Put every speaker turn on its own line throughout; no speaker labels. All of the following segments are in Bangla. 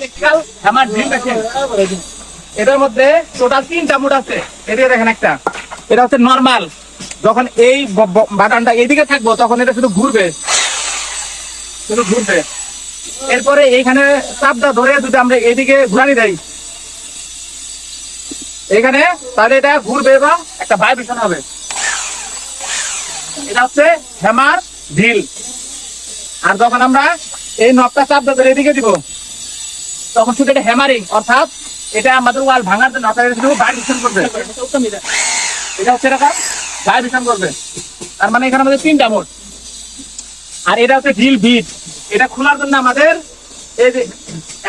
Electrical hammer drill machine. এটার মধ্যে টোটাল 3টা মোড আছে। এদিকে দেখেন একটা, এটা হচ্ছে নরমাল। যখন এই বাটনটা এদিকে থাকবো তখন এটা শুধু ঘুরবে, শুধু ঘুরবে। এরপরে এইখানে চাপটা ধরে যদি আমরা এদিকে ঘুরানি দেই এখানে, তাহলে এটা ঘুরবে বা একটা ভাইব্রেশন হবে। এটা হচ্ছে হ্যামার ড্রিল। আর যখন আমরা এই নবটা চাপটা ধরে এদিকে দিব তখন শুধু এটা হ্যামারিং, অর্থাৎ এটা আমাদের ওয়াল ভাঙার জন্য শুধু ভাইব্রেশন করবে। এটা হচ্ছে এরকম ভাইব্রেশন করবে। তার মানে এখানে আমাদের 3টা মোড। আর এটা হচ্ছে ড্রিল বিট। এটা খোলার জন্য আমাদের এই যে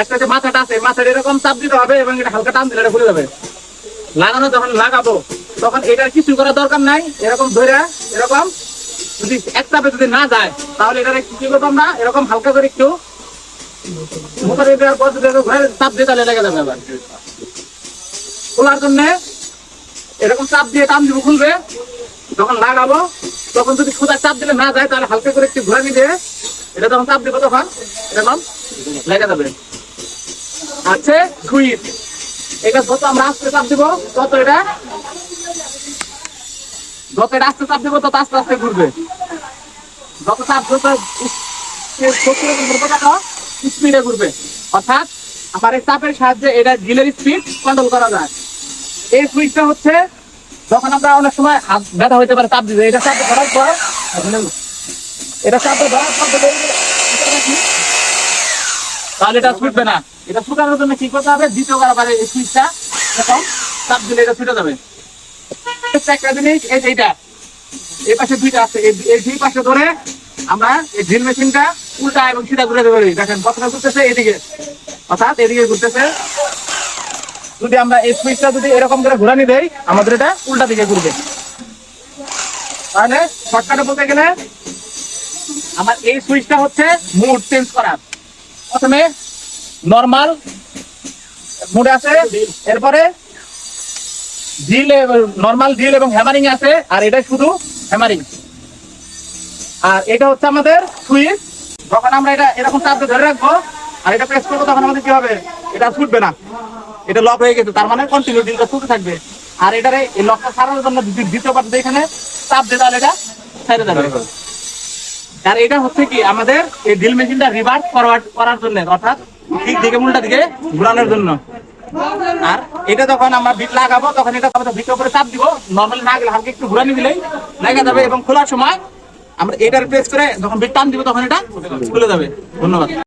একটা যে মাথাটা আছে, মাথাটা এরকম চাপ দিতে হবে এবং এটা হালকা টান দিলে এটা খুলে যাবে। লাগানো যখন লাগাবো তখন এটার কিছু করার দরকার নাই। এরকম ধরে এরকম যদি এক চাপে যদি না যায় তাহলে এটা কি করবো আমরা, এরকম হালকা করে একটু মোটরে দেওয়ার পর যদি চাপ দিয়ে তাহলে লেগে যাবে। আবার খোলার জন্য এরকম চাপ দিয়ে টান দিব, খুলবে। যখন লাগাবো তখন যদি সোজা চাপ দিলে না যায় তাহলে হালকা করে একটু ঘুরানি দিয়ে এটা যখন চাপ দিব তখন এরকম লেগে যাবে। আছে সুইচ। এটা যত আমরা আস্তে চাপ দিব তত এটা আস্তে চাপ দিব তত আস্তে আস্তে ঘুরবে। যত চাপ স্পিডে ঘুরবে। অর্থাৎ আমার এই চাপের সাহায্যে এটা ড্রিলের স্পিড কন্ট্রোল করা যায়। এই সুইচটা হচ্ছে যখন আমরা অনেক সময় হাত ব্যথা হইতে পারে চাপ দিতে, এটা চাপ ধরার পর তাহলে এটা ছুটবে না। এটা ছুটানোর জন্য কি করতে হবে, দ্বিতীয়বার আবার এই সুইচটা এরকম চাপ দিলে এটা ছুটে যাবে। একটা জিনিস এইটা এই পাশে 2টা আছে, এই 2 পাশে ধরে আমরা এই ড্রিল মেশিনটা উল্টা এবং সিধা ঘুরাতে পারি। দেখেন কতটা ঘুরতেছে এদিকে, অর্থাৎ এদিকে ঘুরতেছে। যদি আমরা এই সুইচটা যদি এরকম করে ঘুরানি দেই আমাদের এটা উল্টা দিকে ঘুরবে। তাহলে শর্টকাটে বলতে গেলে আমার এই সুইচটা হচ্ছে মুড চেঞ্জ করার। প্রথমে নরমাল মুড আছে, এরপরে ড্রিল, নরমাল ড্রিল এবং হ্যামারিং আছে, আর এটা শুধু হ্যামারিং। আর এটা হচ্ছে আমাদের সুইচ। যখন আমরা এটা এরকম চাপ ধরে রাখবো আর এটা প্রেস করবো তখন আমাদের কি হবে, এটা ছুটবে না, এটা লক হয়ে গেছে। তার মানে কন্টিনিউ ড্রিলটা ছুটে থাকবে। আর এটারে এই লকটা ছাড়ানোর জন্য দ্বিতীয় পার্ট এখানে চাপ দিয়ে তাহলে এটা ছেড়ে যাবে। আর এটা হচ্ছে কি আমাদের এই ড্রিল মেশিনটা রিভার্স ফরওয়ার্ড করার জন্য, অর্থাৎ ঠিক দিকে উল্টা দিকে ঘোরানোর জন্য। আর এটা যখন আমরা বিট লাগাবো তখন এটা ভিতর করে চাপ দিব, নরমালি না গেলে হালকা একটু ঘুরানি দিলেই লেগে যাবে। এবং খোলার সময় আমরা এটার প্রেস করে যখন বিট টান দিব তখন এটা খুলে যাবে। ধন্যবাদ।